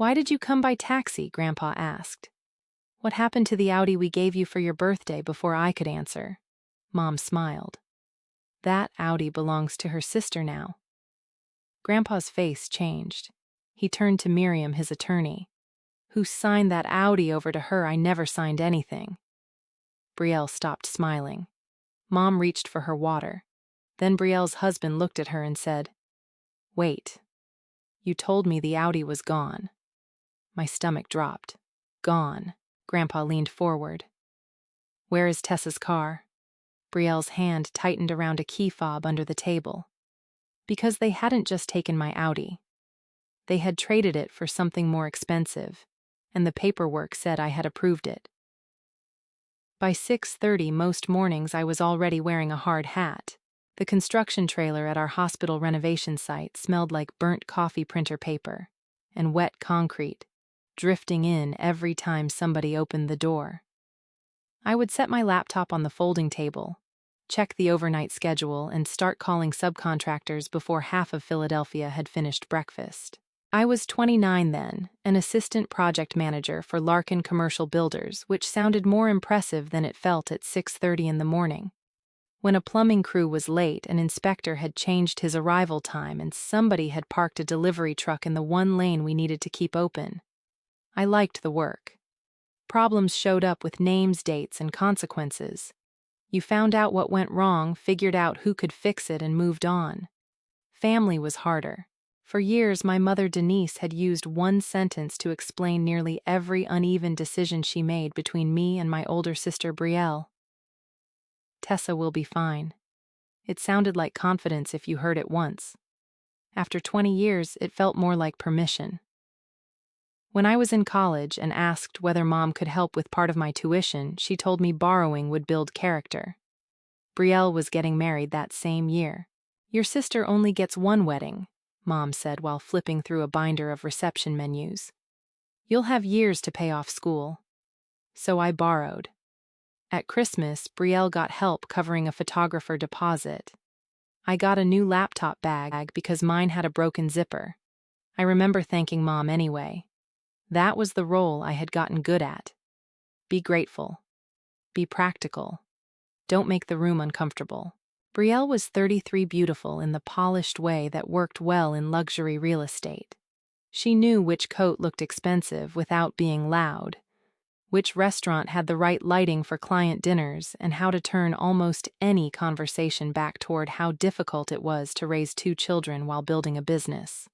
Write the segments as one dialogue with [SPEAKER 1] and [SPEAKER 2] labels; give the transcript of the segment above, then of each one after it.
[SPEAKER 1] "Why did you come by taxi?" Grandpa asked. "What happened to the Audi we gave you for your birthday?" Before I could answer, Mom smiled. "That Audi belongs to her sister now." Grandpa's face changed. He turned to Miriam, his attorney. "Who signed that Audi over to her? I never signed anything." Brielle stopped smiling. Mom reached for her water. Then Brielle's husband looked at her and said, "Wait. You told me the Audi was gone." My stomach dropped. "Gone." Grandpa leaned forward. "Where is Tessa's car?" Brielle's hand tightened around a key fob under the table. Because they hadn't just taken my Audi. They had traded it for something more expensive, and the paperwork said I had approved it. By 6:30 most mornings I was already wearing a hard hat. The construction trailer at our hospital renovation site smelled like burnt coffee printer paper and wet concrete, drifting in every time somebody opened the door. I would set my laptop on the folding table, check the overnight schedule, and start calling subcontractors before half of Philadelphia had finished breakfast. I was 29 then, an assistant project manager for Larkin Commercial Builders, which sounded more impressive than it felt at 6:30 in the morning. When a plumbing crew was late, an inspector had changed his arrival time and somebody had parked a delivery truck in the one lane we needed to keep open. I liked the work. Problems showed up with names, dates, and consequences. You found out what went wrong, figured out who could fix it, and moved on. Family was harder. For years, my mother Denise had used one sentence to explain nearly every uneven decision she made between me and my older sister Brielle. "Tessa will be fine." It sounded like confidence if you heard it once. After 20 years, it felt more like permission. When I was in college and asked whether Mom could help with part of my tuition, she told me borrowing would build character. Brielle was getting married that same year. "Your sister only gets one wedding," Mom said while flipping through a binder of reception menus. "You'll have years to pay off school." So I borrowed. At Christmas, Brielle got help covering a photographer deposit. I got a new laptop bag because mine had a broken zipper. I remember thanking Mom anyway. That was the role I had gotten good at. Be grateful. Be practical. Don't make the room uncomfortable. Brielle was 33, beautiful in the polished way that worked well in luxury real estate. She knew which coat looked expensive without being loud, which restaurant had the right lighting for client dinners, and how to turn almost any conversation back toward how difficult it was to raise 2 children while building a business.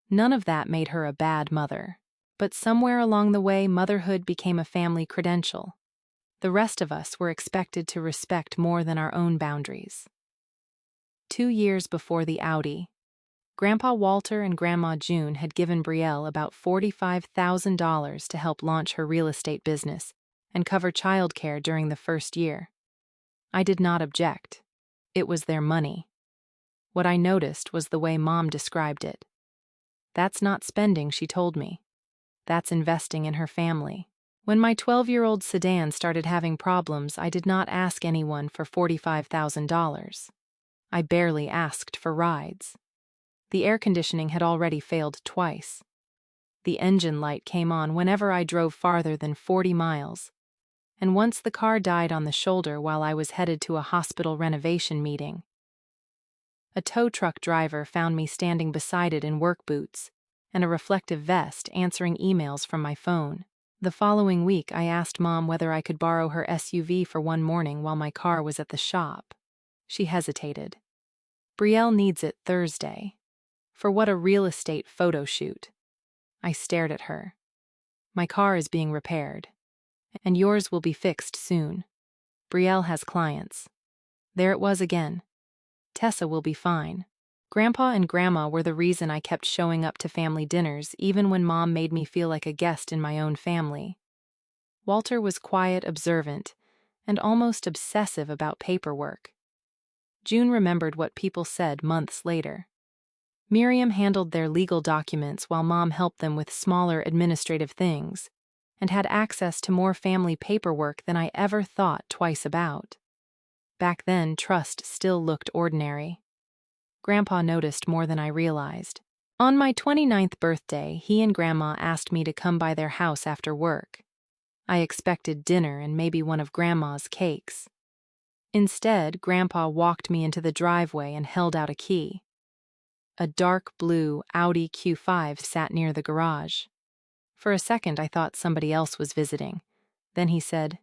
[SPEAKER 1] None of that made her a bad mother. But somewhere along the way, motherhood became a family credential. The rest of us were expected to respect more than our own boundaries. 2 years before the Audi, Grandpa Walter and Grandma June had given Brielle about $45,000 to help launch her real estate business and cover childcare during the first year. I did not object. It was their money. What I noticed was the way Mom described it. "That's not spending," she told me. "That's investing in her family." When my 12-year-old sedan started having problems, I did not ask anyone for $45,000. I barely asked for rides. The air conditioning had already failed twice. The engine light came on whenever I drove farther than 40 miles. And once the car died on the shoulder while I was headed to a hospital renovation meeting. A tow truck driver found me standing beside it in work boots and a reflective vest answering emails from my phone. The following week, I asked Mom whether I could borrow her SUV for one morning while my car was at the shop. She hesitated. "Brielle needs it Thursday." "For what, a real estate photo shoot?" I stared at her. "My car is being repaired. And yours will be fixed soon. Brielle has clients." There it was again. Tessa will be fine. Grandpa and Grandma were the reason I kept showing up to family dinners, even when Mom made me feel like a guest in my own family. Walter was quiet, observant, and almost obsessive about paperwork. June remembered what people said months later. Miriam handled their legal documents while Mom helped them with smaller administrative things, and had access to more family paperwork than I ever thought twice about. Back then, trust still looked ordinary. Grandpa noticed more than I realized. On my 29th birthday, he and Grandma asked me to come by their house after work. I expected dinner and maybe one of Grandma's cakes. Instead, Grandpa walked me into the driveway and held out a key. A dark blue Audi Q5 sat near the garage. For a second, I thought somebody else was visiting. Then he said,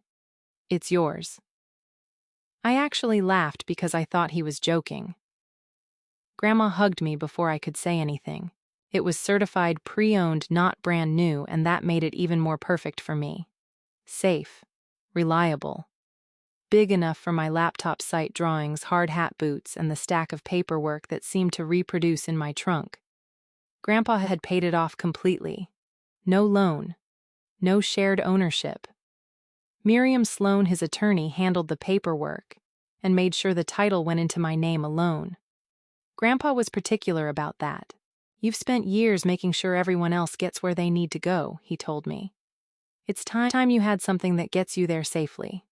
[SPEAKER 1] "It's yours." I actually laughed because I thought he was joking. Grandma hugged me before I could say anything. It was certified pre-owned, not brand new, and that made it even more perfect for me. Safe, reliable, big enough for my laptop site drawings, hard hat boots, and the stack of paperwork that seemed to reproduce in my trunk. Grandpa had paid it off completely. No loan, no shared ownership. Miriam Sloan, his attorney, handled the paperwork and made sure the title went into my name alone. Grandpa was particular about that. "You've spent years making sure everyone else gets where they need to go," he told me. "It's time you had something that gets you there safely."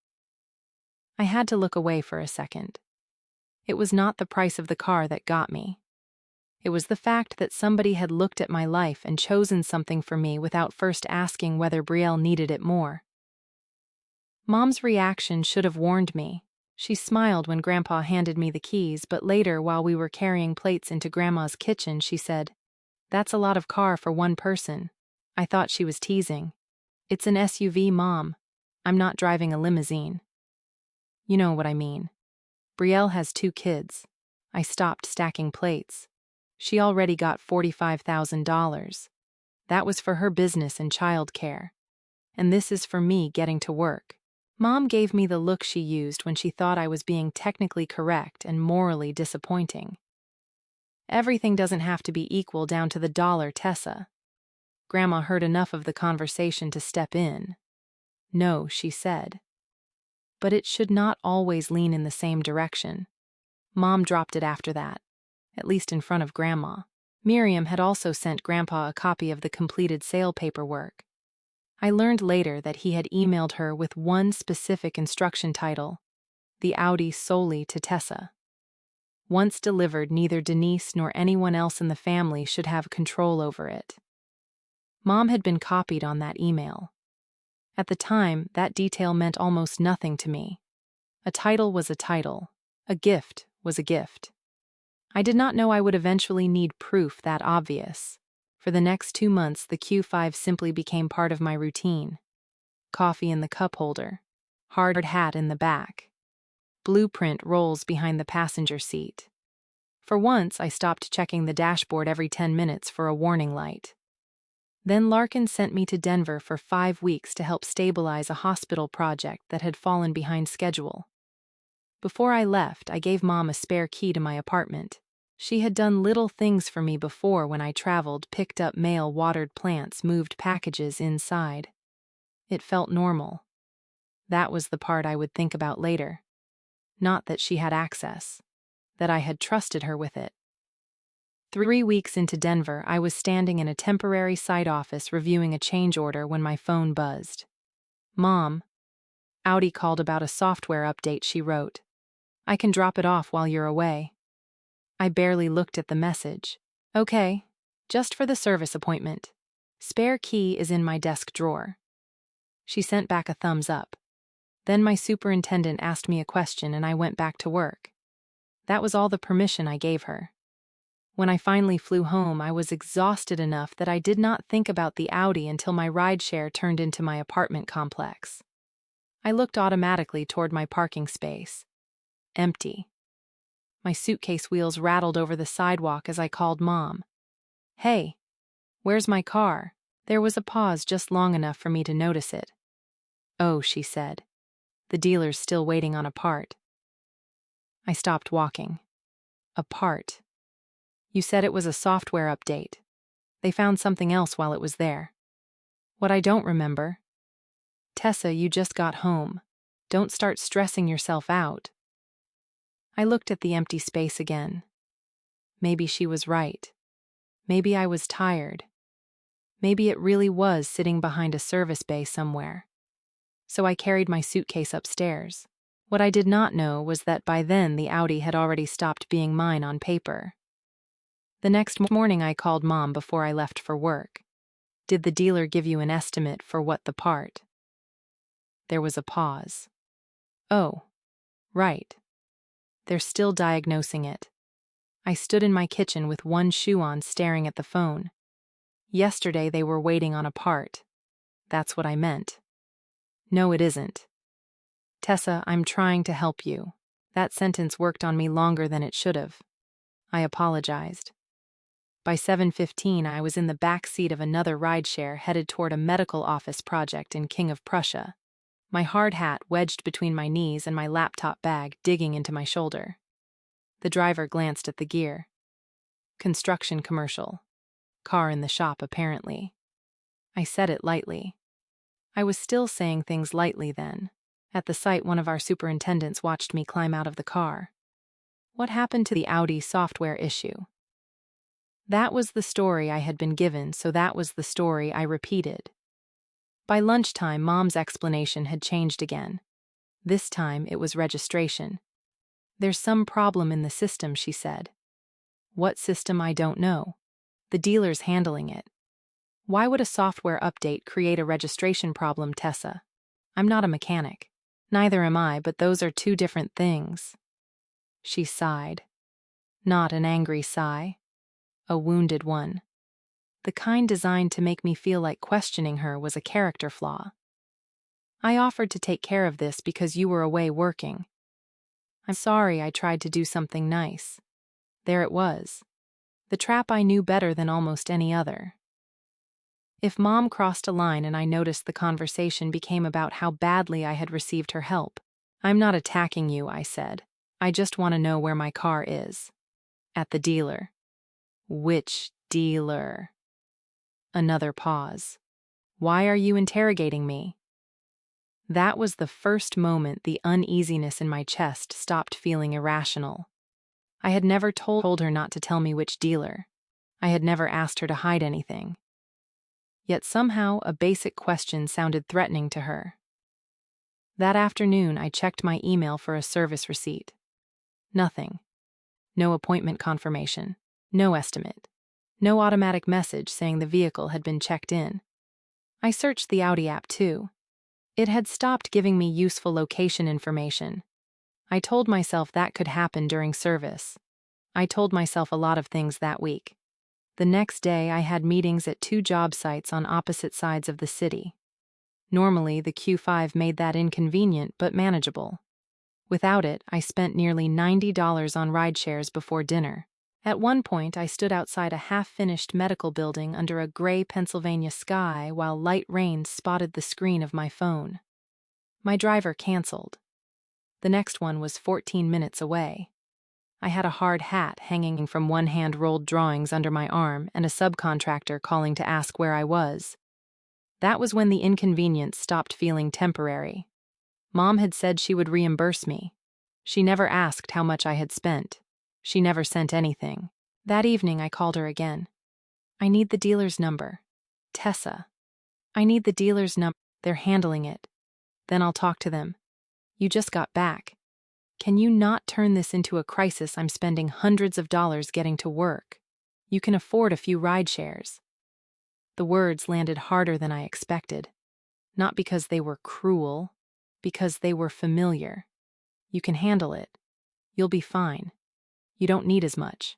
[SPEAKER 1] I had to look away for a second. It was not the price of the car that got me. It was the fact that somebody had looked at my life and chosen something for me without first asking whether Brielle needed it more. Mom's reaction should have warned me. She smiled when Grandpa handed me the keys, but later, while we were carrying plates into Grandma's kitchen, she said, "That's a lot of car for one person." I thought she was teasing. "It's an SUV, Mom. I'm not driving a limousine." You know what I mean. Brielle has 2 kids. I stopped stacking plates. She already got $45,000. That was for her business and childcare. And this is for me getting to work. Mom gave me the look she used when she thought I was being technically correct and morally disappointing. "Everything doesn't have to be equal down to the dollar, Tessa." Grandma heard enough of the conversation to step in. "No," she said. "But it should not always lean in the same direction." Mom dropped it after that, at least in front of Grandma. Miriam had also sent Grandpa a copy of the completed sale paperwork. I learned later that he had emailed her with one specific instruction title, "The Audi solely to Tessa." Once delivered, neither Denise nor anyone else in the family should have control over it. Mom had been copied on that email. At the time, that detail meant almost nothing to me. A title was a title. A gift was a gift. I did not know I would eventually need proof that obvious. For the next 2 months, the Q5 simply became part of my routine. Coffee in the cup holder, hard hat in the back, blueprint rolls behind the passenger seat. For once, I stopped checking the dashboard every 10 minutes for a warning light. Then Larkin sent me to Denver for 5 weeks to help stabilize a hospital project that had fallen behind schedule. Before I left, I gave Mom a spare key to my apartment. She had done little things for me before when I traveled, picked up mail, watered plants, moved packages inside. It felt normal. That was the part I would think about later. Not that she had access, that I had trusted her with it. 3 weeks into Denver, I was standing in a temporary site office reviewing a change order when my phone buzzed. "Mom." Audi called about a software update, she wrote. "I can drop it off while you're away." I barely looked at the message. "Okay, just for the service appointment. Spare key is in my desk drawer." She sent back a thumbs up. Then my superintendent asked me a question and I went back to work. That was all the permission I gave her. When I finally flew home, I was exhausted enough that I did not think about the Audi until my rideshare turned into my apartment complex. I looked automatically toward my parking space. Empty. My suitcase wheels rattled over the sidewalk as I called Mom. "Hey, where's my car?" There was a pause just long enough for me to notice it. "Oh," she said. "The dealer's still waiting on a part." I stopped walking. A part. You said it was a software update. They found something else while it was there. What I don't remember. Tessa, you just got home. Don't start stressing yourself out. I looked at the empty space again. Maybe she was right. Maybe I was tired. Maybe it really was sitting behind a service bay somewhere. So I carried my suitcase upstairs. What I did not know was that by then the Audi had already stopped being mine on paper. The next morning I called Mom before I left for work. Did the dealer give you an estimate for what the part? There was a pause. Oh, right. They're still diagnosing it. I stood in my kitchen with one shoe on staring at the phone. Yesterday they were waiting on a part. That's what I meant. No, it isn't. Tessa, I'm trying to help you. That sentence worked on me longer than it should have. I apologized. By 7:15, I was in the back seat of another rideshare headed toward a medical office project in King of Prussia, my hard hat wedged between my knees and my laptop bag digging into my shoulder. The driver glanced at the gear. Construction commercial. Car in the shop, apparently. I said it lightly. I was still saying things lightly then. At the sight, one of our superintendents watched me climb out of the car. What happened to the Audi software issue? That was the story I had been given, so that was the story I repeated. By lunchtime, Mom's explanation had changed again. This time, it was registration. There's some problem in the system, she said. What system, I don't know. The dealer's handling it. Why would a software update create a registration problem, Tessa? I'm not a mechanic. Neither am I, but those are two different things. She sighed. Not an angry sigh. A wounded one. The kind designed to make me feel like questioning her was a character flaw. I offered to take care of this because you were away working. I'm sorry I tried to do something nice. There it was. The trap I knew better than almost any other. If Mom crossed a line and I noticed the conversation became about how badly I had received her help, I'm not attacking you, I said. I just want to know where my car is. At the dealer. Which dealer? Another pause. Why are you interrogating me? That was the first moment the uneasiness in my chest stopped feeling irrational. I had never told her not to tell me which dealer. I had never asked her to hide anything. Yet somehow a basic question sounded threatening to her. That afternoon, I checked my email for a service receipt. Nothing. No appointment confirmation. No estimate. No automatic message saying the vehicle had been checked in. I searched the Audi app too. It had stopped giving me useful location information. I told myself that could happen during service. I told myself a lot of things that week. The next day, I had meetings at 2 job sites on opposite sides of the city. Normally, the Q5 made that inconvenient but manageable. Without it, I spent nearly $90 on rideshares before dinner. At one point, I stood outside a half-finished medical building under a gray Pennsylvania sky while light rain spotted the screen of my phone. My driver canceled. The next one was 14 minutes away. I had a hard hat hanging from one hand, rolled drawings under my arm, and a subcontractor calling to ask where I was. That was when the inconvenience stopped feeling temporary. Mom had said she would reimburse me. She never asked how much I had spent. She never sent anything. That evening, I called her again. I need the dealer's number. Tessa. I need the dealer's number. They're handling it. Then I'll talk to them. You just got back. Can you not turn this into a crisis? I'm spending hundreds of dollars getting to work. You can afford a few rideshares. The words landed harder than I expected. Not because they were cruel, because they were familiar. You can handle it. You'll be fine. You don't need as much.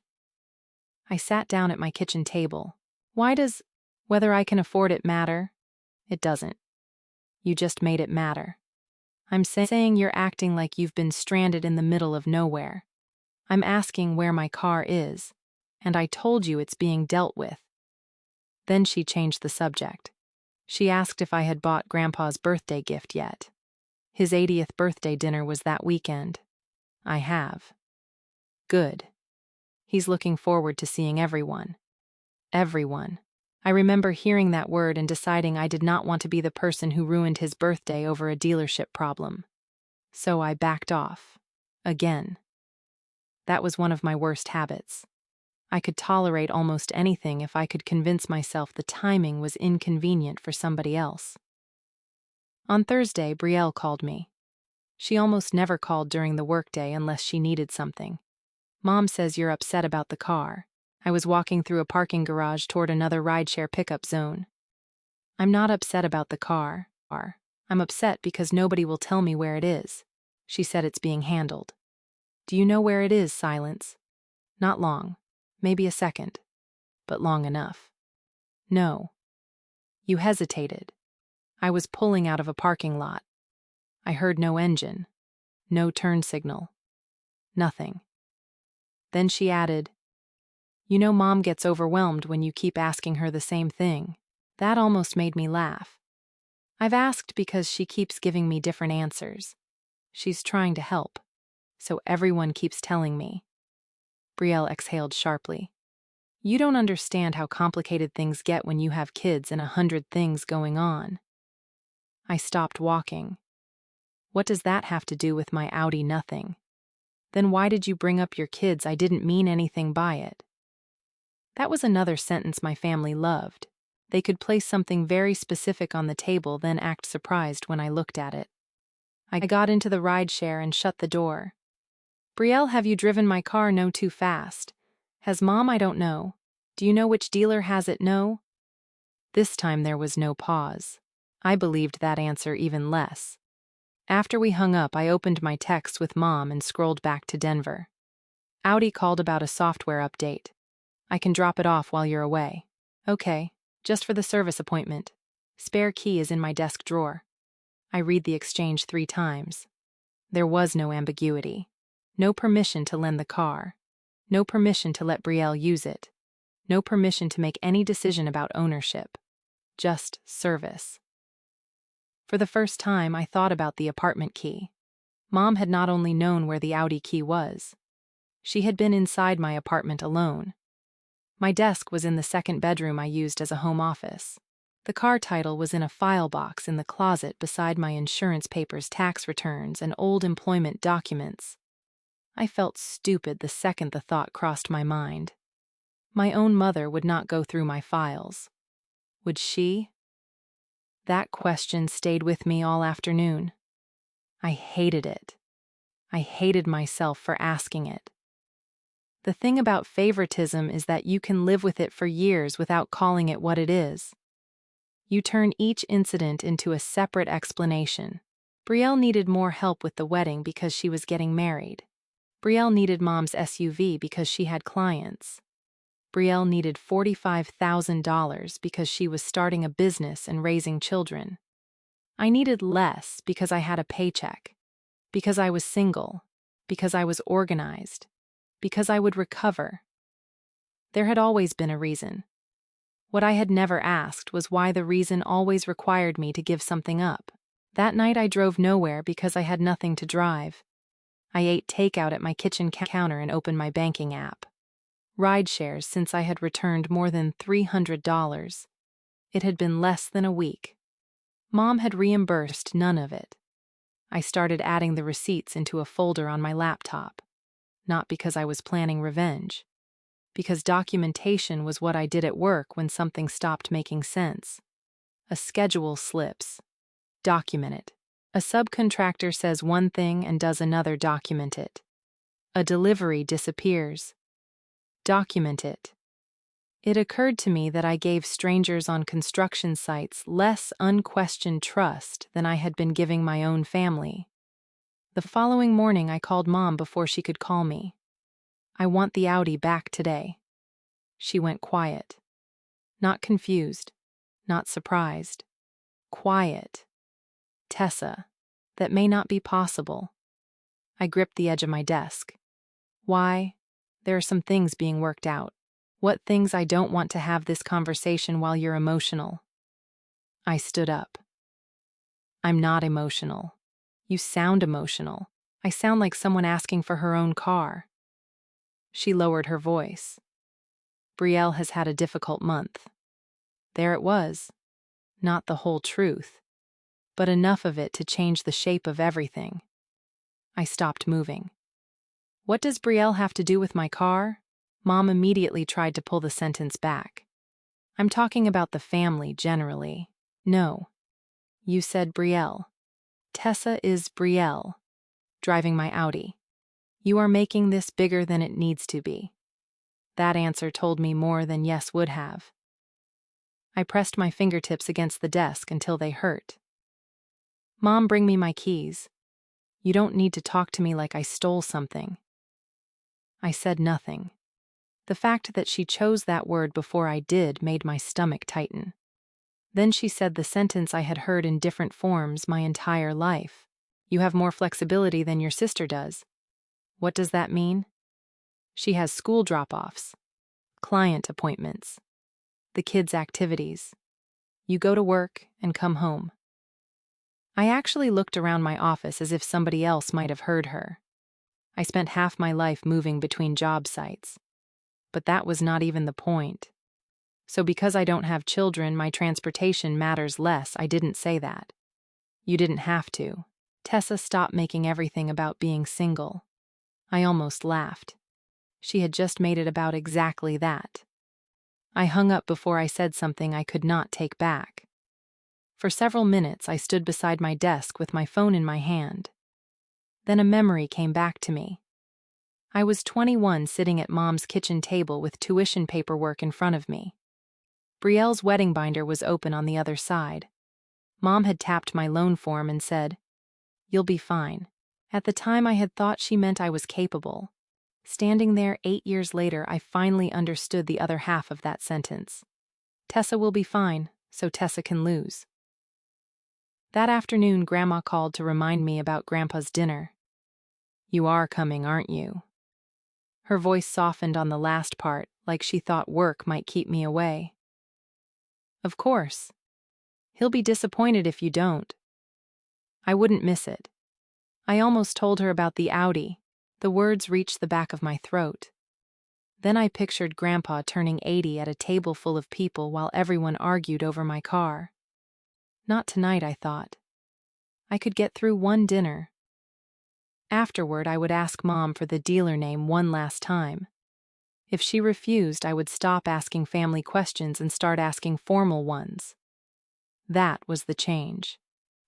[SPEAKER 1] I sat down at my kitchen table. Why does whether I can afford it matter? It doesn't. You just made it matter. I'm saying you're acting like you've been stranded in the middle of nowhere. I'm asking where my car is, and I told you it's being dealt with. Then she changed the subject. She asked if I had bought Grandpa's birthday gift yet. His 80th birthday dinner was that weekend. I have. Good. He's looking forward to seeing everyone. Everyone. I remember hearing that word and deciding I did not want to be the person who ruined his birthday over a dealership problem. So I backed off. Again. That was one of my worst habits. I could tolerate almost anything if I could convince myself the timing was inconvenient for somebody else. On Thursday, Brielle called me. She almost never called during the workday unless she needed something. Mom says you're upset about the car. I was walking through a parking garage toward another rideshare pickup zone. I'm not upset about the car. I'm upset because nobody will tell me where it is. She said it's being handled. Do you know where it is? Silence. Not long. Maybe a second. But long enough. No. You hesitated. I was pulling out of a parking lot. I heard no engine. No turn signal. Nothing. Then she added, "You know Mom gets overwhelmed when you keep asking her the same thing." That almost made me laugh. I've asked because she keeps giving me different answers. She's trying to help. So everyone keeps telling me. Brielle exhaled sharply. You don't understand how complicated things get when you have kids and 100 things going on. I stopped walking. What does that have to do with my Audi? Nothing. Then why did you bring up your kids? I didn't mean anything by it. That was another sentence my family loved. They could place something very specific on the table, then act surprised when I looked at it. I got into the rideshare and shut the door. Brielle, have you driven my car? No, too fast. Has Mom? I don't know. Do you know which dealer has it? No. This time there was no pause. I believed that answer even less. After we hung up, I opened my text with Mom and scrolled back to Denver. Audi called about a software update. I can drop it off while you're away. Okay, just for the service appointment. Spare key is in my desk drawer. I read the exchange 3 times. There was no ambiguity. No permission to lend the car. No permission to let Brielle use it. No permission to make any decision about ownership. Just service. For the first time, I thought about the apartment key. Mom had not only known where the Audi key was. She had been inside my apartment alone. My desk was in the second bedroom I used as a home office. The car title was in a file box in the closet beside my insurance papers, tax returns, and old employment documents. I felt stupid the second the thought crossed my mind. My own mother would not go through my files. Would she? That question stayed with me all afternoon. I hated it. I hated myself for asking it. The thing about favoritism is that you can live with it for years without calling it what it is. You turn each incident into a separate explanation. Brielle needed more help with the wedding because she was getting married. Brielle needed Mom's SUV because she had clients. Brielle needed $45,000 because she was starting a business and raising children. I needed less because I had a paycheck, because I was single, because I was organized, because I would recover. There had always been a reason. What I had never asked was why the reason always required me to give something up. That night I drove nowhere because I had nothing to drive. I ate takeout at my kitchen counter and opened my banking app. Rideshares since I had returned more than $300. It had been less than a week. Mom had reimbursed none of it. I started adding the receipts into a folder on my laptop. Not because I was planning revenge. Because documentation was what I did at work when something stopped making sense. A schedule slips. Document it. A subcontractor says one thing and does another. Document it. A delivery disappears. Document it. It occurred to me that I gave strangers on construction sites less unquestioned trust than I had been giving my own family. The following morning I called Mom before she could call me. I want the Audi back today. She went quiet. Not confused. Not surprised. Quiet. Tessa, that may not be possible. I gripped the edge of my desk. Why? There are some things being worked out. What things? I don't want to have this conversation while you're emotional. I stood up. I'm not emotional. You sound emotional. I sound like someone asking for her own car. She lowered her voice. Brielle has had a difficult month. There it was. Not the whole truth, but enough of it to change the shape of everything. I stopped moving. What does Brielle have to do with my car? Mom immediately tried to pull the sentence back. I'm talking about the family generally. No. You said Brielle. Tessa is Brielle. Driving my Audi. You are making this bigger than it needs to be. That answer told me more than yes would have. I pressed my fingertips against the desk until they hurt. Mom, bring me my keys. You don't need to talk to me like I stole something. I said nothing. The fact that she chose that word before I did made my stomach tighten. Then she said the sentence I had heard in different forms my entire life. You have more flexibility than your sister does. What does that mean? She has school drop-offs, client appointments, the kids' activities. You go to work and come home. I actually looked around my office as if somebody else might have heard her. I spent half my life moving between job sites. But that was not even the point. So because I don't have children, my transportation matters less. I didn't say that. You didn't have to. Tessa, stopped making everything about being single. I almost laughed. She had just made it about exactly that. I hung up before I said something I could not take back. For several minutes, I stood beside my desk with my phone in my hand. Then a memory came back to me. I was 21, sitting at Mom's kitchen table with tuition paperwork in front of me. Brielle's wedding binder was open on the other side. Mom had tapped my loan form and said, "You'll be fine." At the time, I had thought she meant I was capable. Standing there 8 years later, I finally understood the other half of that sentence. Tessa will be fine, so Tessa can lose. That afternoon, Grandma called to remind me about Grandpa's dinner. "You are coming, aren't you?" Her voice softened on the last part, like she thought work might keep me away. "Of course. He'll be disappointed if you don't." I wouldn't miss it. I almost told her about the Audi. The words reached the back of my throat. Then I pictured Grandpa turning 80 at a table full of people while everyone argued over my car. Not tonight, I thought. I could get through one dinner. Afterward, I would ask Mom for the dealer name one last time. If she refused, I would stop asking family questions and start asking formal ones. That was the change.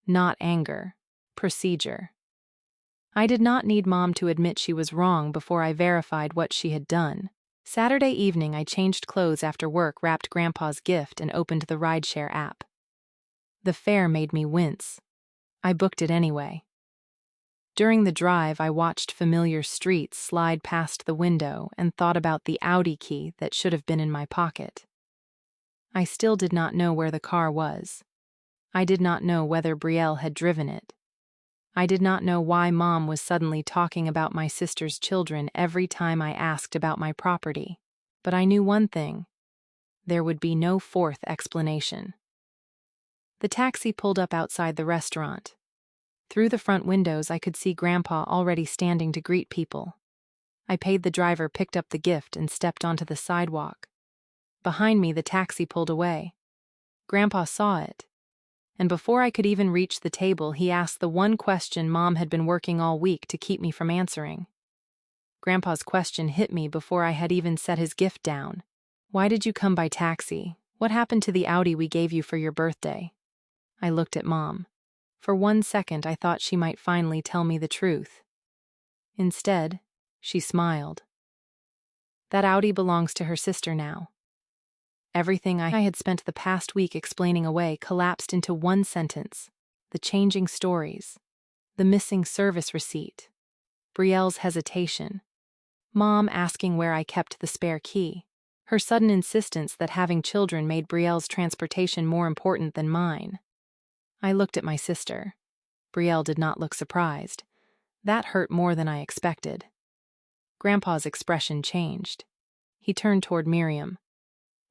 [SPEAKER 1] Not anger. Procedure. I did not need Mom to admit she was wrong before I verified what she had done. Saturday evening, I changed clothes after work, wrapped Grandpa's gift, and opened the rideshare app. The fare made me wince. I booked it anyway. During the drive, I watched familiar streets slide past the window and thought about the Audi key that should have been in my pocket. I still did not know where the car was. I did not know whether Brielle had driven it. I did not know why Mom was suddenly talking about my sister's children every time I asked about my property. But I knew one thing. There would be no fourth explanation. The taxi pulled up outside the restaurant. Through the front windows, I could see Grandpa already standing to greet people. I paid the driver, picked up the gift, and stepped onto the sidewalk. Behind me, the taxi pulled away. Grandpa saw it. And before I could even reach the table, he asked the one question Mom had been working all week to keep me from answering. Grandpa's question hit me before I had even set his gift down. "Why did you come by taxi? What happened to the Audi we gave you for your birthday?" I looked at Mom. For 1 second, I thought she might finally tell me the truth. Instead, she smiled. "That Audi belongs to her sister now." Everything I had spent the past week explaining away collapsed into one sentence. The changing stories. The missing service receipt. Brielle's hesitation. Mom asking where I kept the spare key. Her sudden insistence that having children made Brielle's transportation more important than mine. I looked at my sister. Brielle did not look surprised. That hurt more than I expected. Grandpa's expression changed. He turned toward Miriam.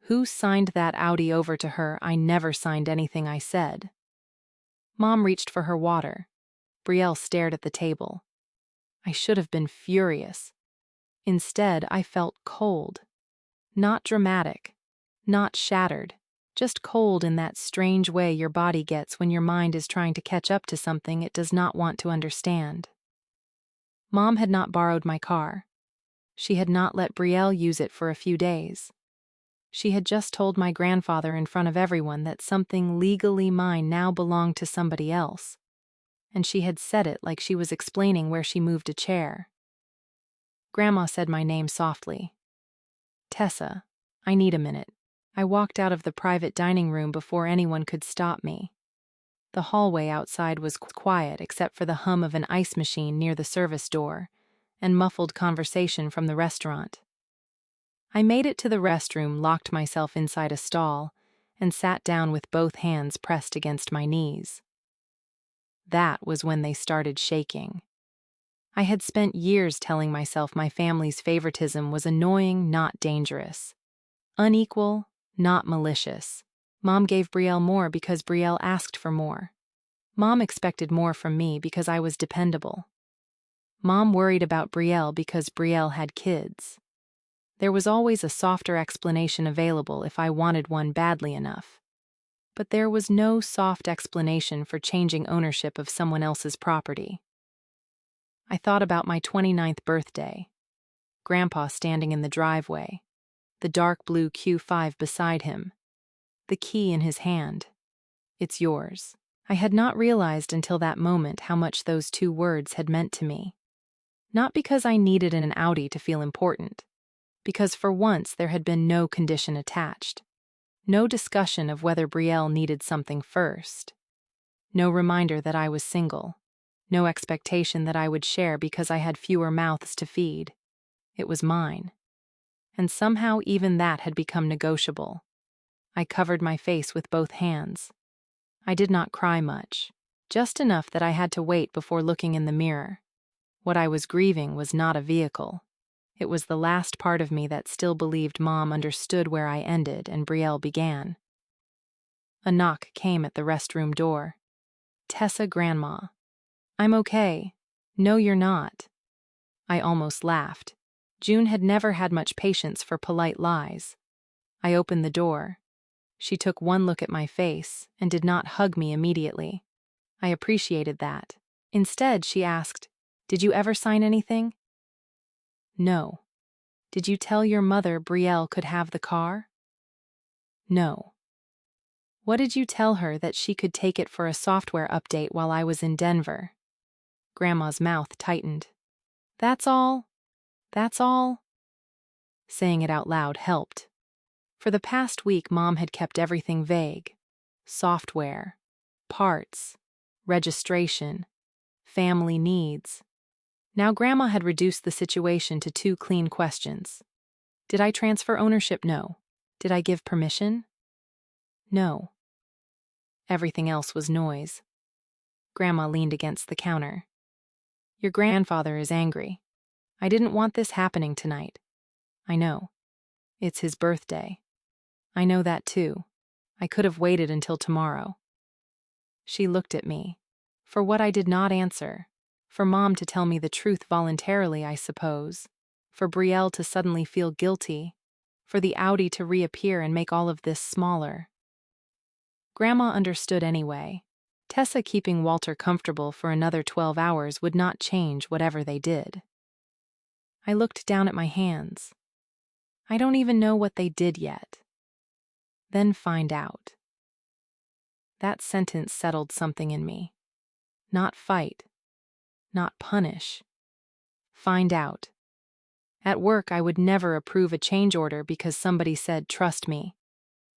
[SPEAKER 1] "Who signed that Audi over to her? I never signed anything I said." Mom reached for her water. Brielle stared at the table. I should have been furious. Instead, I felt cold. Not dramatic. Not shattered. Just cold in that strange way your body gets when your mind is trying to catch up to something it does not want to understand. Mom had not borrowed my car. She had not let Brielle use it for a few days. She had just told my grandfather in front of everyone that something legally mine now belonged to somebody else. And she had said it like she was explaining where she moved a chair. Grandma said my name softly. Tessa, I need a minute. I walked out of the private dining room before anyone could stop me. The hallway outside was quiet except for the hum of an ice machine near the service door and muffled conversation from the restaurant. I made it to the restroom, locked myself inside a stall, and sat down with both hands pressed against my knees. That was when they started shaking. I had spent years telling myself my family's favoritism was annoying, not dangerous. Unequal, not malicious. Mom gave Brielle more because Brielle asked for more. Mom expected more from me because I was dependable. Mom worried about Brielle because Brielle had kids. There was always a softer explanation available if I wanted one badly enough. But there was no soft explanation for changing ownership of someone else's property. I thought about my 29th birthday. Grandpa standing in the driveway, the dark blue Q5 beside him, the key in his hand. It's yours. I had not realized until that moment how much those two words had meant to me. Not because I needed an Audi to feel important, because for once there had been no condition attached. No discussion of whether Brielle needed something first. No reminder that I was single. No expectation that I would share because I had fewer mouths to feed. It was mine. And somehow even that had become negotiable. I covered my face with both hands. I did not cry much, just enough that I had to wait before looking in the mirror. What I was grieving was not a vehicle. It was the last part of me that still believed Mom understood where I ended and Brielle began. A knock came at the restroom door. Tessa, Grandma. I'm okay. No, you're not. I almost laughed. June had never had much patience for polite lies. I opened the door. She took one look at my face and did not hug me immediately. I appreciated that. Instead, she asked, "Did you ever sign anything?" No. Did you tell your mother Brielle could have the car? No. What did you tell her that she could take it for a software update while I was in Denver? Grandma's mouth tightened. That's all? That's all? Saying it out loud helped. For the past week, Mom had kept everything vague. Software, parts, registration, family needs. Now Grandma had reduced the situation to two clean questions. Did I transfer ownership? No. Did I give permission? No. Everything else was noise. Grandma leaned against the counter. Your grandfather is angry. I didn't want this happening tonight. I know. It's his birthday. I know that too. I could have waited until tomorrow. She looked at me. For what I did not answer. For Mom to tell me the truth voluntarily, I suppose. For Brielle to suddenly feel guilty. For the Audi to reappear and make all of this smaller. Grandma understood anyway. Tessa keeping Walter comfortable for another 12 hours would not change whatever they did. I looked down at my hands. I don't even know what they did yet. Then find out. That sentence settled something in me. Not fight. Not punish. Find out. At work, I would never approve a change order because somebody said, "Trust me."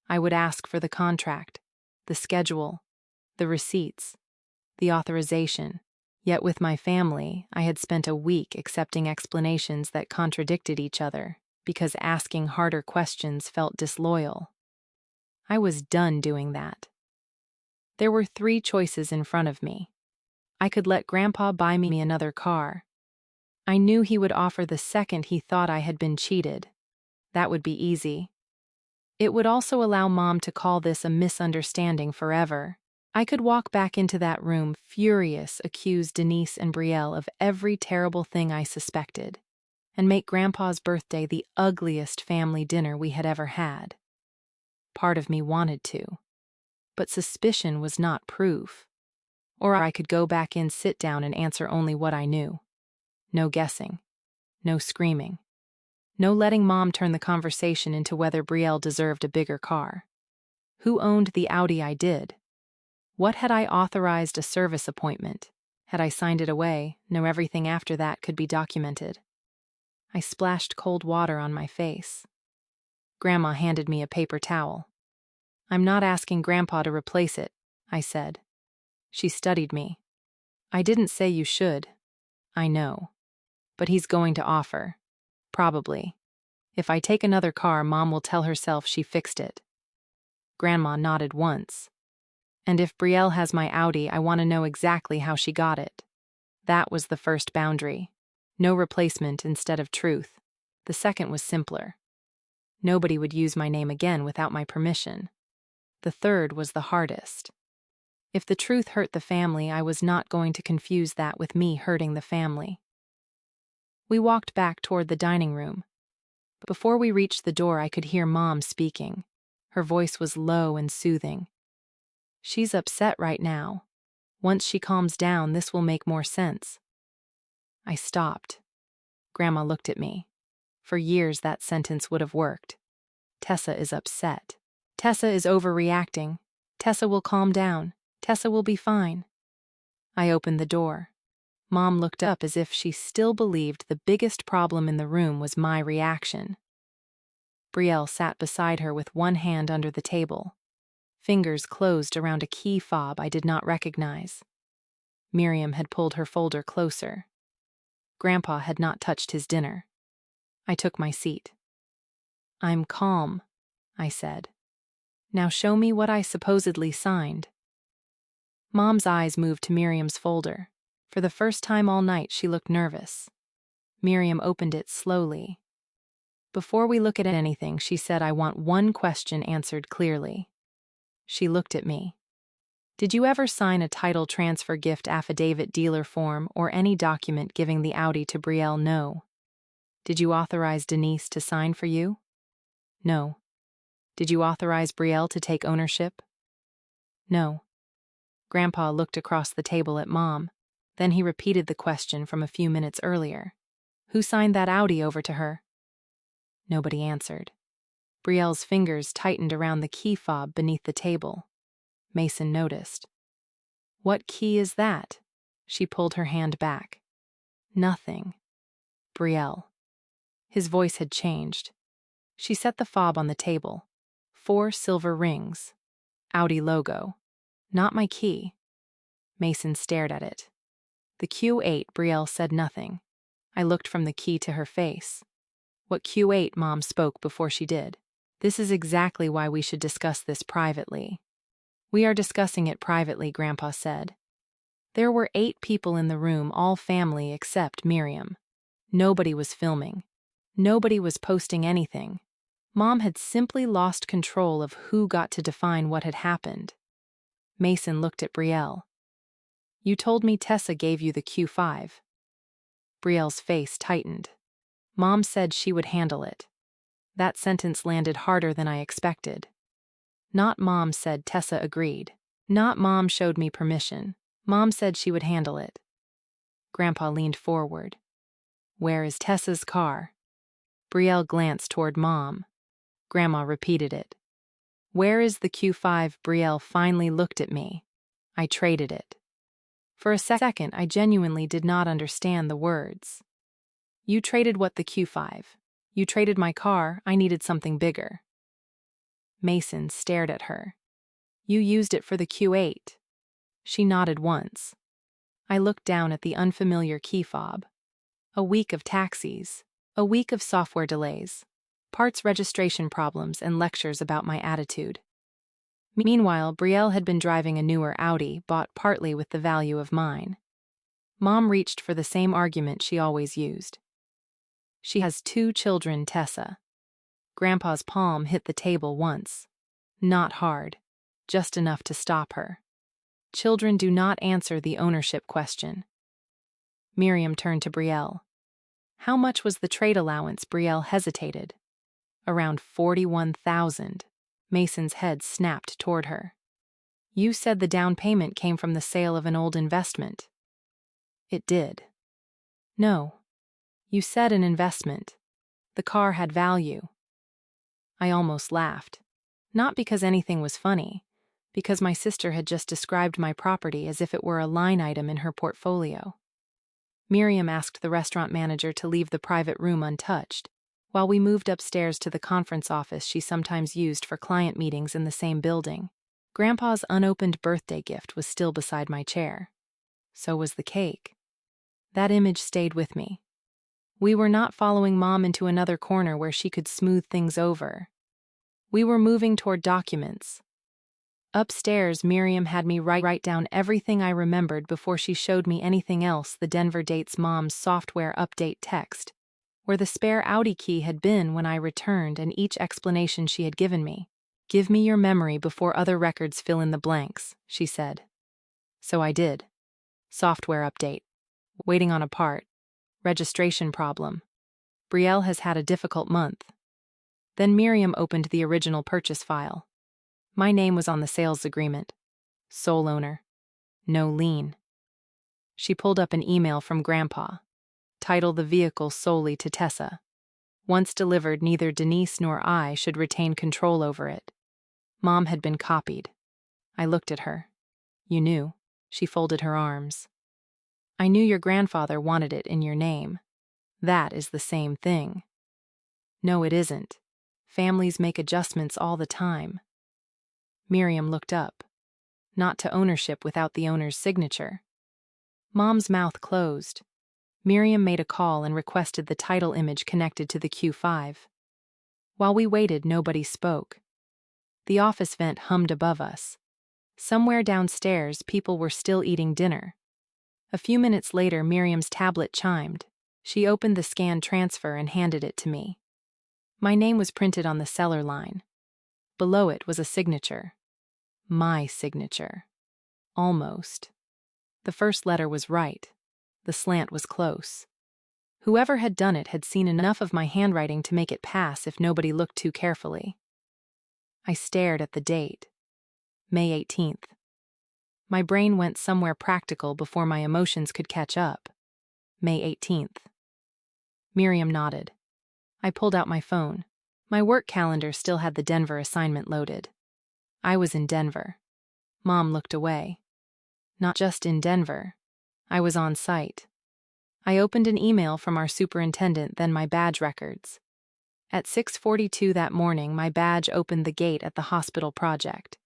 [SPEAKER 1] I would ask for the contract, the schedule, the receipts, the authorization. Yet with my family, I had spent a week accepting explanations that contradicted each other because asking harder questions felt disloyal. I was done doing that. There were 3 choices in front of me. I could let Grandpa buy me another car. I knew he would offer the second he thought I had been cheated. That would be easy. It would also allow Mom to call this a misunderstanding forever. I could walk back into that room, furious, accuse Denise and Brielle of every terrible thing I suspected, and make Grandpa's birthday the ugliest family dinner we had ever had. Part of me wanted to. But suspicion was not proof. Or I could go back in, sit down, and answer only what I knew. No guessing. No screaming. No letting Mom turn the conversation into whether Brielle deserved a bigger car. Who owned the Audi I did? What had I authorized a service appointment? Had I signed it away? No, everything after that could be documented. I splashed cold water on my face. Grandma handed me a paper towel. I'm not asking Grandpa to replace it, I said. She studied me. I didn't say you should. I know. But he's going to offer. Probably. If I take another car, Mom will tell herself she fixed it. Grandma nodded once. And if Brielle has my Audi, I want to know exactly how she got it. That was the first boundary. No replacement instead of truth. The second was simpler. Nobody would use my name again without my permission. The third was the hardest. If the truth hurt the family, I was not going to confuse that with me hurting the family. We walked back toward the dining room. Before we reached the door, I could hear Mom speaking. Her voice was low and soothing. She's upset right now. Once she calms down, this will make more sense. I stopped. Grandma looked at me. For years, that sentence would have worked. Tessa is upset. Tessa is overreacting. Tessa will calm down. Tessa will be fine. I opened the door. Mom looked up as if she still believed the biggest problem in the room was my reaction. Brielle sat beside her with one hand under the table. Fingers closed around a key fob I did not recognize. Miriam had pulled her folder closer. Grandpa had not touched his dinner. I took my seat. I'm calm, I said. Now show me what I supposedly signed. Mom's eyes moved to Miriam's folder. For the first time all night, she looked nervous. Miriam opened it slowly. Before we look at anything, she said, I want one question answered clearly. She looked at me. Did you ever sign a title transfer gift affidavit dealer form or any document giving the Audi to Brielle? No. Did you authorize Denise to sign for you? No. Did you authorize Brielle to take ownership? No. Grandpa looked across the table at Mom. Then he repeated the question from a few minutes earlier. Who signed that Audi over to her? Nobody answered. Brielle's fingers tightened around the key fob beneath the table. Mason noticed. What key is that? She pulled her hand back. Nothing. Brielle. His voice had changed. She set the fob on the table. 4 silver rings. Audi logo. Not my key. Mason stared at it. The Q8, Brielle said nothing. I looked from the key to her face. What Q8? Mom spoke before she did. This is exactly why we should discuss this privately. We are discussing it privately, Grandpa said. There were 8 people in the room, all family except Miriam. Nobody was filming. Nobody was posting anything. Mom had simply lost control of who got to define what had happened. Mason looked at Brielle. You told me Tessa gave you the Q5. Brielle's face tightened. Mom said she would handle it. That sentence landed harder than I expected. Not Mom said Tessa agreed. Not Mom showed me permission. Mom said she would handle it. Grandpa leaned forward. Where is Tessa's car? Brielle glanced toward Mom. Grandma repeated it. Where is the Q5? Brielle finally looked at me. I traded it. For a second, I genuinely did not understand the words. You traded what? The Q5? You traded my car. I needed something bigger. Mason stared at her. You used it for the Q8. She nodded once. I looked down at the unfamiliar key fob. A week of taxis. A week of software delays. Parts registration problems and lectures about my attitude. Meanwhile, Brielle had been driving a newer Audi, bought partly with the value of mine. Mom reached for the same argument she always used. She has 2 children, Tessa. Grandpa's palm hit the table once. Not hard, just enough to stop her. Children do not answer the ownership question. Miriam turned to Brielle. How much was the trade allowance? Brielle hesitated. Around 41,000. Mason's head snapped toward her. You said the down payment came from the sale of an old investment. It did. No. You said an investment. The car had value. I almost laughed. Not because anything was funny, because my sister had just described my property as if it were a line item in her portfolio. Miriam asked the restaurant manager to leave the private room untouched. while we moved upstairs to the conference office she sometimes used for client meetings in the same building. Grandpa's unopened birthday gift was still beside my chair. So was the cake. That image stayed with me. We were not following Mom into another corner where she could smooth things over. We were moving toward documents. Upstairs, Miriam had me write down everything I remembered before she showed me anything else. The Denver dates Mom's software update text, where the spare Audi key had been when I returned, and each explanation she had given me. "Give me your memory before other records fill in the blanks," she said. So I did. Software update. Waiting on a part. Registration problem. Brielle has had a difficult month. Then Miriam opened the original purchase file. My name was on the sales agreement. Sole owner. No lien. She pulled up an email from Grandpa. Title the vehicle solely to Tessa. Once delivered, neither Denise nor I should retain control over it. Mom had been copied. I looked at her. You knew. She folded her arms. I knew your grandfather wanted it in your name. That is the same thing. No, it isn't. Families make adjustments all the time. Miriam looked up. Not to ownership without the owner's signature. Mom's mouth closed. Miriam made a call and requested the title image connected to the Q5. While we waited, nobody spoke. The office vent hummed above us. Somewhere downstairs, people were still eating dinner. A few minutes later, Miriam's tablet chimed. She opened the scanned transfer and handed it to me. My name was printed on the seller line. Below it was a signature. My signature. Almost. The first letter was right. The slant was close. Whoever had done it had seen enough of my handwriting to make it pass if nobody looked too carefully. I stared at the date. May 18th. My brain went somewhere practical before my emotions could catch up. May 18th. Miriam nodded. I pulled out my phone. My work calendar still had the Denver assignment loaded. I was in Denver. Mom looked away. Not just in Denver. I was on site. I opened an email from our superintendent, then my badge records. At 6:42 that morning, my badge opened the gate at the hospital project.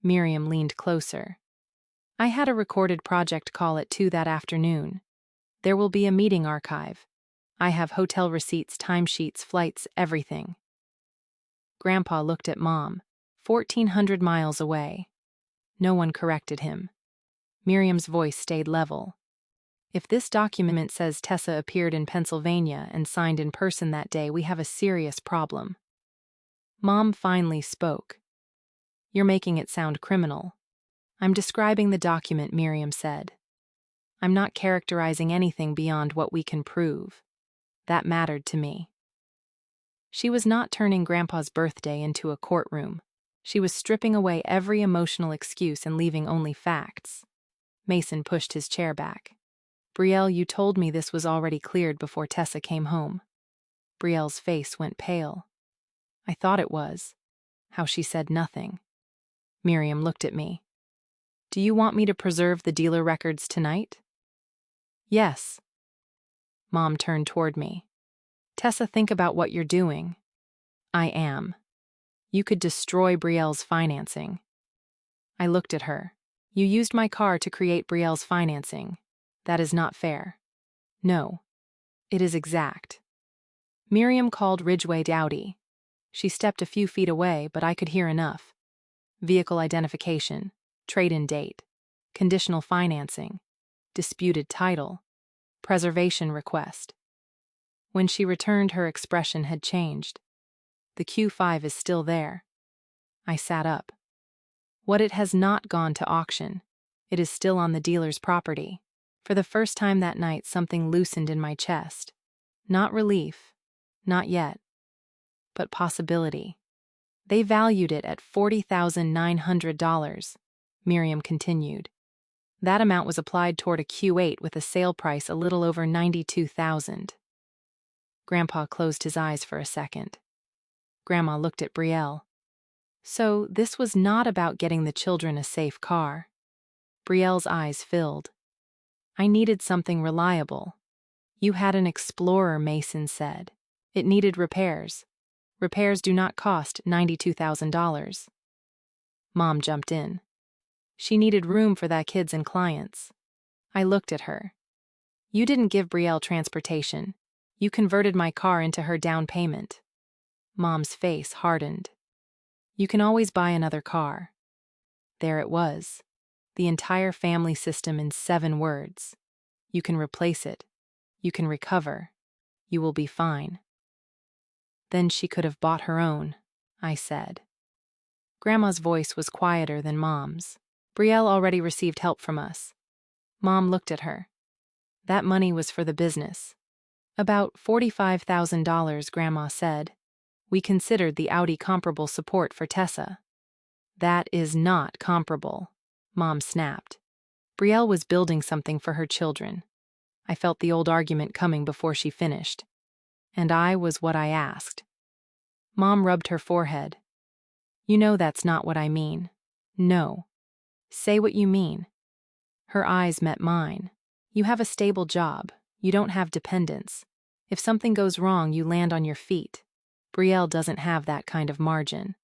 [SPEAKER 1] Miriam leaned closer. I had a recorded project call at 2 that afternoon. There will be a meeting archive. I have hotel receipts, timesheets, flights, everything. Grandpa looked at Mom, 1,400 miles away. No one corrected him. Miriam's voice stayed level. If this document says Tessa appeared in Pennsylvania and signed in person that day, we have a serious problem. Mom finally spoke. You're making it sound criminal. I'm describing the document, Miriam said. I'm not characterizing anything beyond what we can prove. That mattered to me. She was not turning Grandpa's birthday into a courtroom. She was stripping away every emotional excuse and leaving only facts. Mason pushed his chair back. Brielle, you told me this was already cleared before Tessa came home. Brielle's face went pale. I thought it was. How she said nothing. Miriam looked at me. Do you want me to preserve the dealer records tonight? Yes. Mom turned toward me. Tessa, think about what you're doing. I am. You could destroy Brielle's financing. I looked at her. You used my car to create Brielle's financing. That is not fair. No. It is exact. Miriam called Ridgeway Audi. She stepped a few feet away, but I could hear enough. Vehicle identification, trade-in date, conditional financing, disputed title, preservation request. When she returned, her expression had changed. The Q5 is still there. I sat up. What, it has not gone to auction. It is still on the dealer's property. For the first time that night, something loosened in my chest. Not relief. Not yet. But possibility. They valued it at $40,900, Miriam continued. That amount was applied toward a Q8 with a sale price a little over $92,000. Grandpa closed his eyes for a second. Grandma looked at Brielle. So this was not about getting the children a safe car. Brielle's eyes filled. I needed something reliable. You had an Explorer, Mason said. It needed repairs. Repairs do not cost $92,000. Mom jumped in. She needed room for that kids and clients. I looked at her. You didn't give Brielle transportation. You converted my car into her down payment. Mom's face hardened. You can always buy another car. There it was. The entire family system in 7 words. You can replace it. You can recover. You will be fine. Then she could have bought her own, I said. Grandma's voice was quieter than Mom's. Brielle already received help from us. Mom looked at her. That money was for the business. About $45,000, Grandma said. We considered the Audi comparable support for Tessa. That is not comparable, Mom snapped. Brielle was building something for her children. I felt the old argument coming before she finished. And I was what I asked. Mom rubbed her forehead. You know that's not what I mean. No. Say what you mean. Her eyes met mine. You have a stable job. You don't have dependents. If something goes wrong, you land on your feet. Brielle doesn't have that kind of margin.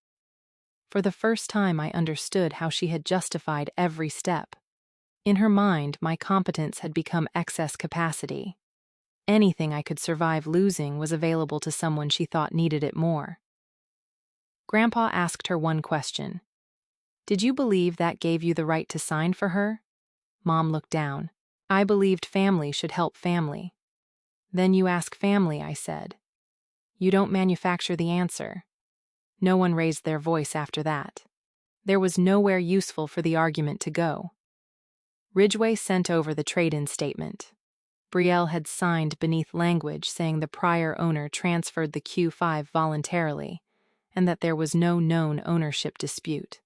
[SPEAKER 1] For the first time, I understood how she had justified every step. In her mind, my competence had become excess capacity. Anything I could survive losing was available to someone she thought needed it more. Grandpa asked her one question. Did you believe that gave you the right to sign for her? Mom looked down. I believed family should help family. Then you ask family, I said. You don't manufacture the answer. No one raised their voice after that. There was nowhere useful for the argument to go. Ridgway sent over the trade-in statement. Brielle had signed beneath language saying the prior owner transferred the Q5 voluntarily, and that there was no known ownership dispute.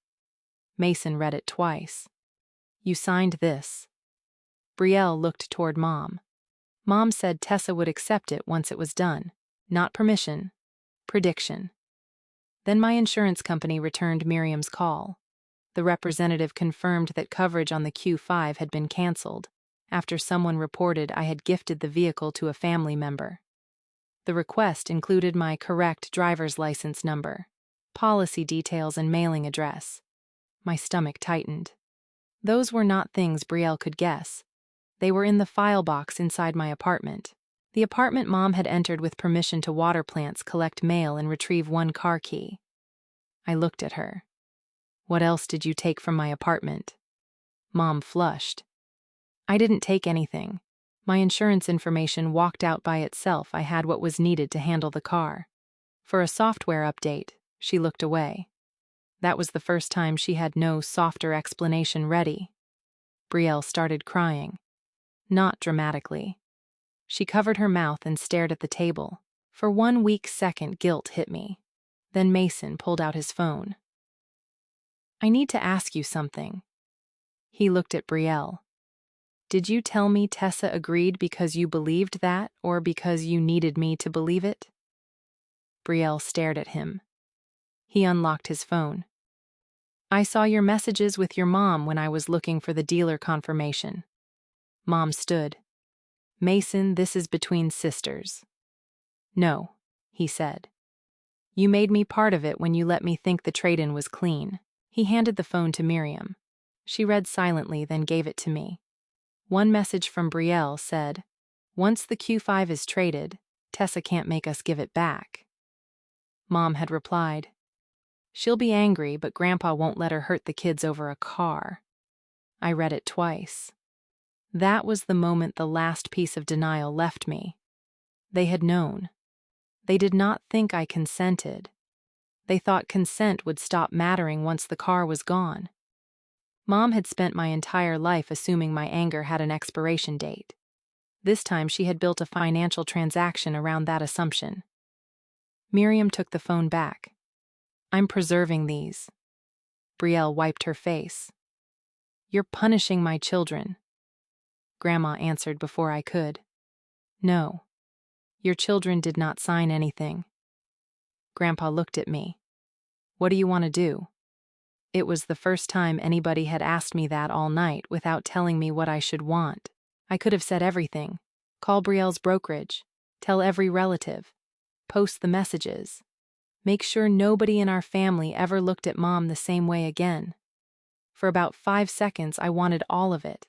[SPEAKER 1] Mason read it twice. You signed this. Brielle looked toward Mom. Mom said Tessa would accept it once it was done. Not permission. Prediction. Then my insurance company returned Miriam's call. The representative confirmed that coverage on the Q5 had been canceled after someone reported I had gifted the vehicle to a family member. The request included my correct driver's license number, policy details, and mailing address. My stomach tightened. Those were not things Brielle could guess. They were in the file box inside my apartment. The apartment Mom had entered with permission to water plants collect mail and retrieve one car key. I looked at her. What else did you take from my apartment? Mom flushed. I didn't take anything. My insurance information walked out by itself. I had what was needed to handle the car. For a software update, she looked away. That was the first time she had no softer explanation ready. Brielle started crying. Not dramatically. She covered her mouth and stared at the table. For 1 weak second, guilt hit me. Then Mason pulled out his phone. I need to ask you something. He looked at Brielle. Did you tell me Tessa agreed because you believed that, or because you needed me to believe it? Brielle stared at him. He unlocked his phone. I saw your messages with your mom when I was looking for the dealer confirmation. Mom stood. Mason, this is between sisters. No, he said. You made me part of it when you let me think the trade-in was clean. He handed the phone to Miriam. She read silently, then gave it to me. One message from Brielle said, once the Q5 is traded, Tessa can't make us give it back. Mom had replied, she'll be angry, but Grandpa won't let her hurt the kids over a car. I read it twice. That was the moment the last piece of denial left me. They had known. They did not think I consented. They thought consent would stop mattering once the car was gone. Mom had spent my entire life assuming my anger had an expiration date. This time she had built a financial transaction around that assumption. Miriam took the phone back. I'm preserving these. Brielle wiped her face. You're punishing my children. Grandma answered before I could. No. Your children did not sign anything. Grandpa looked at me. What do you want to do? It was the first time anybody had asked me that all night without telling me what I should want. I could have said everything. Call Brielle's brokerage. Tell every relative. Post the messages. Make sure nobody in our family ever looked at Mom the same way again. For about 5 seconds, I wanted all of it.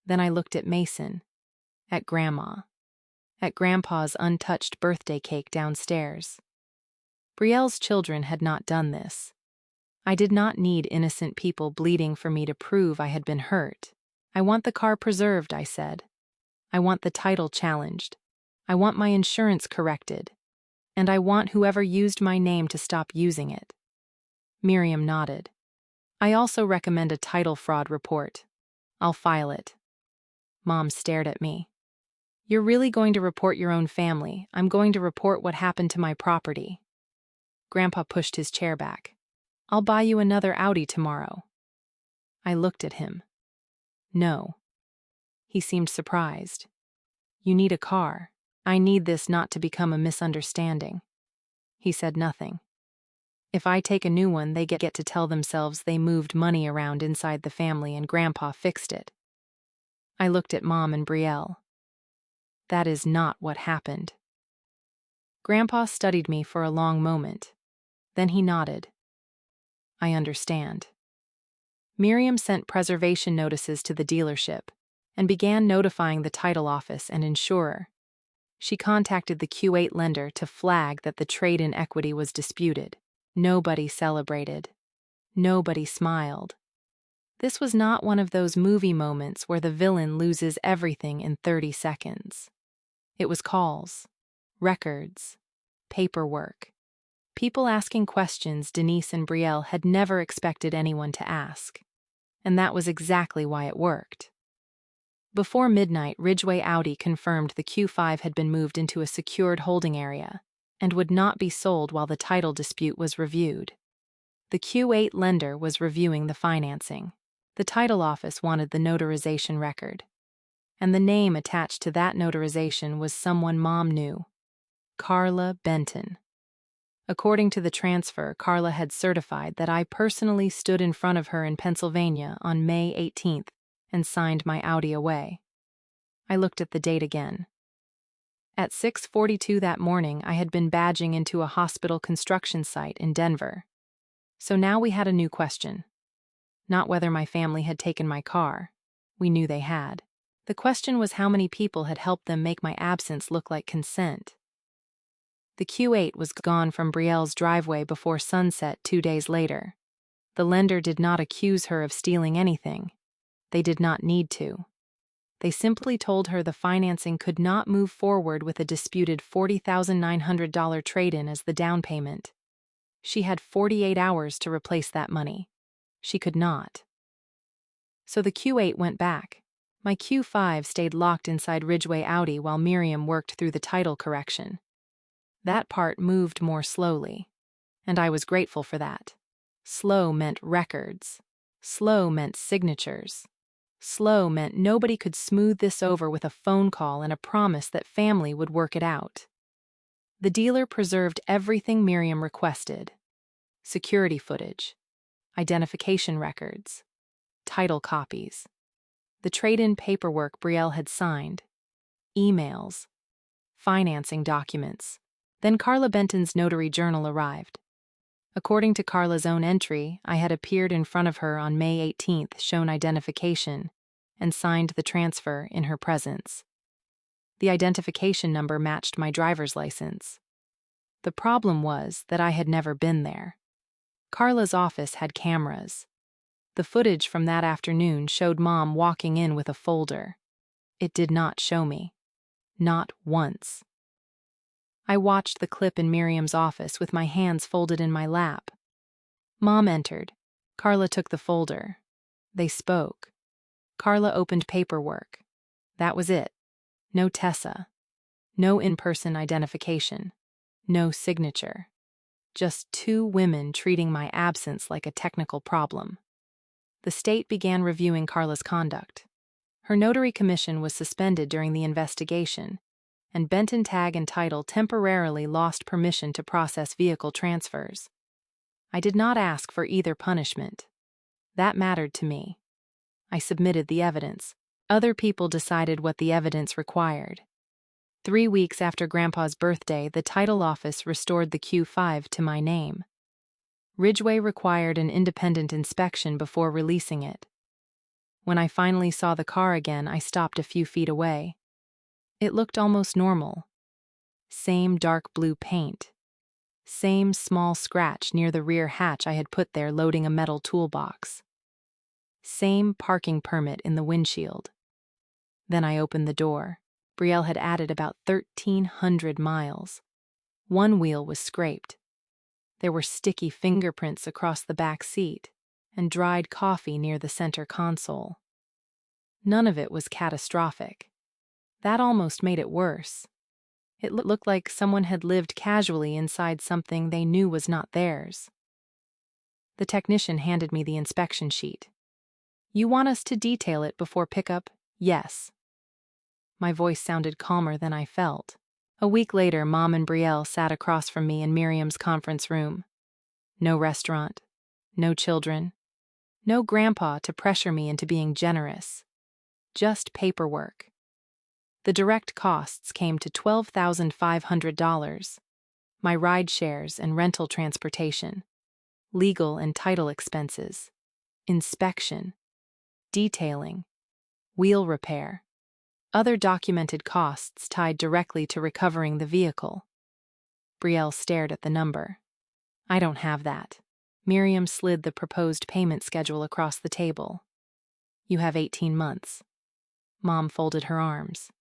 [SPEAKER 1] Then I looked at Mason, at Grandma, at Grandpa's untouched birthday cake downstairs. Brielle's children had not done this. I did not need innocent people bleeding for me to prove I had been hurt. I want the car preserved, I said. I want the title challenged. I want my insurance corrected. And I want whoever used my name to stop using it. Miriam nodded. I also recommend a title fraud report. I'll file it. Mom stared at me. You're really going to report your own family? I'm going to report what happened to my property. Grandpa pushed his chair back. I'll buy you another Audi tomorrow. I looked at him. No. He seemed surprised. You need a car. I need this not to become a misunderstanding. He said nothing. If I take a new one, they get to tell themselves they moved money around inside the family and Grandpa fixed it. I looked at Mom and Brielle. That is not what happened. Grandpa studied me for a long moment. Then he nodded. I understand. Miriam sent preservation notices to the dealership and began notifying the title office and insurer. She contacted the Q8 lender to flag that the trade-in equity was disputed. Nobody celebrated. Nobody smiled. This was not one of those movie moments where the villain loses everything in 30 seconds. It was calls, records, paperwork, people asking questions Denise and Brielle had never expected anyone to ask. And that was exactly why it worked. Before midnight, Ridgeway Audi confirmed the Q5 had been moved into a secured holding area and would not be sold while the title dispute was reviewed. The Q8 lender was reviewing the financing. The title office wanted the notarization record. And the name attached to that notarization was someone Mom knew. Carla Benton. According to the transfer, Carla had certified that I personally stood in front of her in Pennsylvania on May 18th and signed my Audi away. I looked at the date again. At 6:42 that morning, I had been badging into a hospital construction site in Denver. So now we had a new question. Not whether my family had taken my car. We knew they had. The question was how many people had helped them make my absence look like consent. The Q8 was gone from Brielle's driveway before sunset 2 days later. The lender did not accuse her of stealing anything. They did not need to. They simply told her the financing could not move forward with a disputed $40,900 trade-in as the down payment. She had 48 hours to replace that money. She could not. So the Q8 went back. My Q5 stayed locked inside Ridgeway Audi while Miriam worked through the title correction. That part moved more slowly, and I was grateful for that. Slow meant records. Slow meant signatures. Slow meant nobody could smooth this over with a phone call and a promise that family would work it out. The dealer preserved everything Miriam requested. Security footage, identification records, title copies, the trade-in paperwork Brielle had signed, emails, financing documents. Then Carla Benton's notary journal arrived. According to Carla's own entry, I had appeared in front of her on May 18th, shown identification, and signed the transfer in her presence. The identification number matched my driver's license. The problem was that I had never been there. Carla's office had cameras. The footage from that afternoon showed Mom walking in with a folder. It did not show me. Not once. I watched the clip in Miriam's office with my hands folded in my lap. Mom entered. Carla took the folder. They spoke. Carla opened paperwork. That was it. No Tessa. No in-person identification. No signature. Just 2 women treating my absence like a technical problem. The state began reviewing Carla's conduct. Her notary commission was suspended during the investigation, and Benton Tag and Title temporarily lost permission to process vehicle transfers. I did not ask for either punishment. That mattered to me. I submitted the evidence. Other people decided what the evidence required. 3 weeks after Grandpa's birthday, the title office restored the Q5 to my name. Ridgway required an independent inspection before releasing it. When I finally saw the car again, I stopped a few feet away. It looked almost normal. Same dark blue paint. Same small scratch near the rear hatch I had put there loading a metal toolbox. Same parking permit in the windshield. Then I opened the door. Brielle had added about 1,300 miles. One wheel was scraped. There were sticky fingerprints across the back seat and dried coffee near the center console. None of it was catastrophic. That almost made it worse. It looked like someone had lived casually inside something they knew was not theirs. The technician handed me the inspection sheet. "You want us to detail it before pickup?" "Yes." My voice sounded calmer than I felt. A week later, Mom and Brielle sat across from me in Miriam's conference room. No restaurant, no children, no Grandpa to pressure me into being generous. Just paperwork. The direct costs came to $12,500. My ride shares and rental transportation, legal and title expenses, inspection, detailing, wheel repair, other documented costs tied directly to recovering the vehicle. Brielle stared at the number. "I don't have that." Miriam slid the proposed payment schedule across the table. "You have 18 months. Mom folded her arms.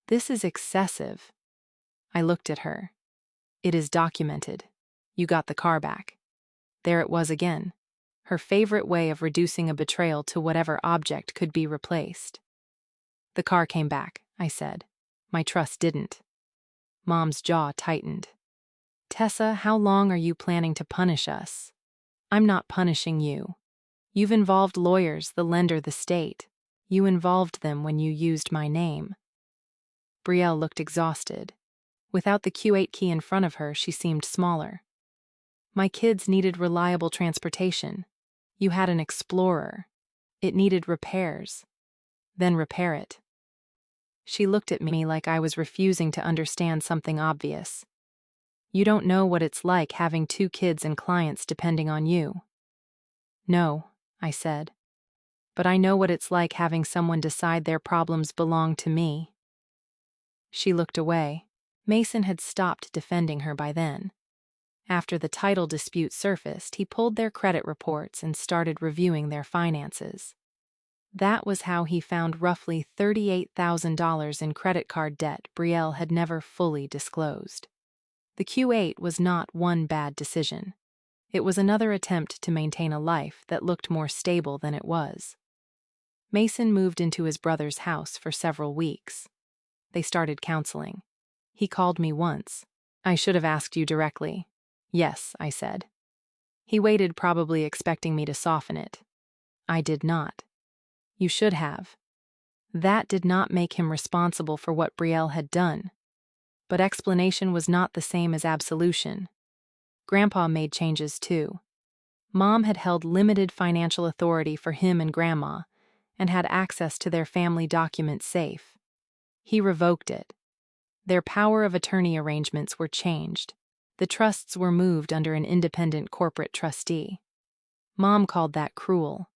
[SPEAKER 1] "This is excessive." I looked at her. "It is documented. You got the car back." There it was again. Her favorite way of reducing a betrayal to whatever object could be replaced. "The car came back," I said. "My trust didn't." Mom's jaw tightened. "Tessa, how long are you planning to punish us?" "I'm not punishing you. You've involved lawyers, the lender, the state. You involved them when you used my name." Brielle looked exhausted. Without the Q8 key in front of her, she seemed smaller. "My kids needed reliable transportation. You had an Explorer. It needed repairs. Then repair it." She looked at me like I was refusing to understand something obvious. "You don't know what it's like having 2 kids and clients depending on you." "No," I said. "But I know what it's like having someone decide their problems belong to me." She looked away. Mason had stopped defending her by then. After the title dispute surfaced, he pulled their credit reports and started reviewing their finances. That was how he found roughly $38,000 in credit card debt Brielle had never fully disclosed. The Q8 was not one bad decision. It was another attempt to maintain a life that looked more stable than it was. Mason moved into his brother's house for several weeks. They started counseling. He called me once. "I should have asked you directly." "Yes," I said. He waited, probably expecting me to soften it. I did not. "You should have." That did not make him responsible for what Brielle had done. But explanation was not the same as absolution. Grandpa made changes too. Mom had held limited financial authority for him and Grandma, and had access to their family document safe. He revoked it. Their power of attorney arrangements were changed. The trusts were moved under an independent corporate trustee. Mom called that cruel.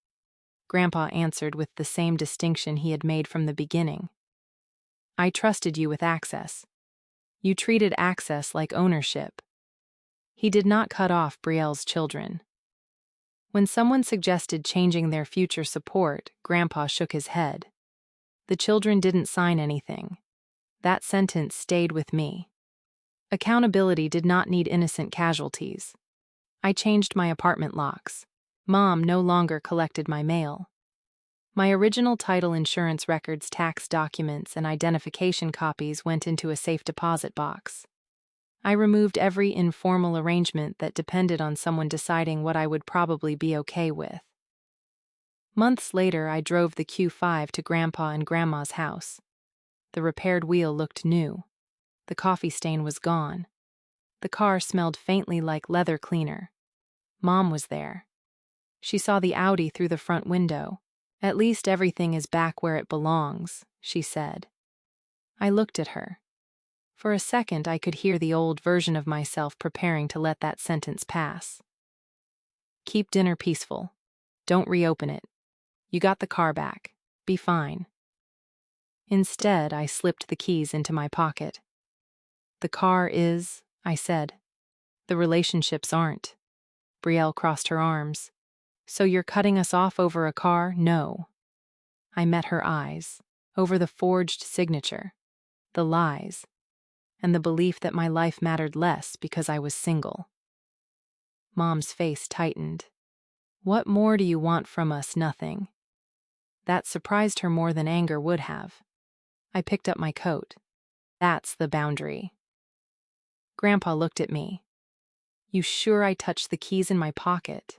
[SPEAKER 1] Grandpa answered with the same distinction he had made from the beginning. "I trusted you with access. You treated access like ownership." He did not cut off Brielle's children. When someone suggested changing their future support, Grandpa shook his head. "The children didn't sign anything." That sentence stayed with me. Accountability did not need innocent casualties. I changed my apartment locks. Mom no longer collected my mail. My original title insurance records, tax documents, and identification copies went into a safe deposit box. I removed every informal arrangement that depended on someone deciding what I would probably be okay with. Months later, I drove the Q5 to Grandpa and Grandma's house. The repaired wheel looked new. The coffee stain was gone. The car smelled faintly like leather cleaner. Mom was there. She saw the Audi through the front window. "At least everything is back where it belongs," she said. I looked at her. For a second, I could hear the old version of myself preparing to let that sentence pass. Keep dinner peaceful. Don't reopen it. You got the car back. Be fine. Instead, I slipped the keys into my pocket. The car is, I said. The relationships aren't. Brielle crossed her arms. So you're cutting us off over a car? No. I met her eyes, over the forged signature, the lies, and the belief that my life mattered less because I was single. Mom's face tightened. What more do you want from us? Nothing. That surprised her more than anger would have. I picked up my coat. That's the boundary. Grandpa looked at me. You sure I touched the keys in my pocket?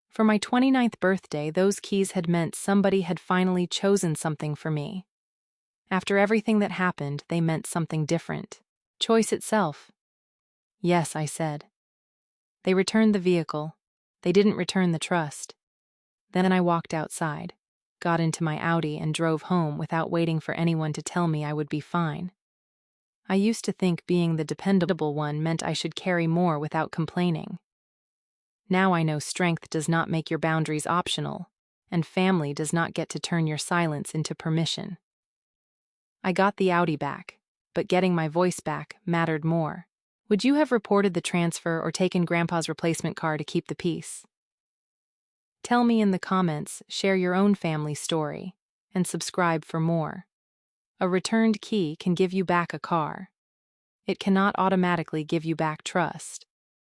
[SPEAKER 1] For my 29th birthday, those keys had meant somebody had finally chosen something for me. After everything that happened, they meant something different. Choice itself. Yes, I said. They returned the vehicle. They didn't return the trust. Then I walked outside, got into my Audi, and drove home without waiting for anyone to tell me I would be fine. I used to think being the dependable one meant I should carry more without complaining. Now I know strength does not make your boundaries optional, and family does not get to turn your silence into permission. I got the Audi back, but getting my voice back mattered more. Would you have reported the transfer or taken Grandpa's replacement car to keep the peace? Tell me in the comments, share your own family story, and subscribe for more. A returned key can give you back a car. It cannot automatically give you back trust.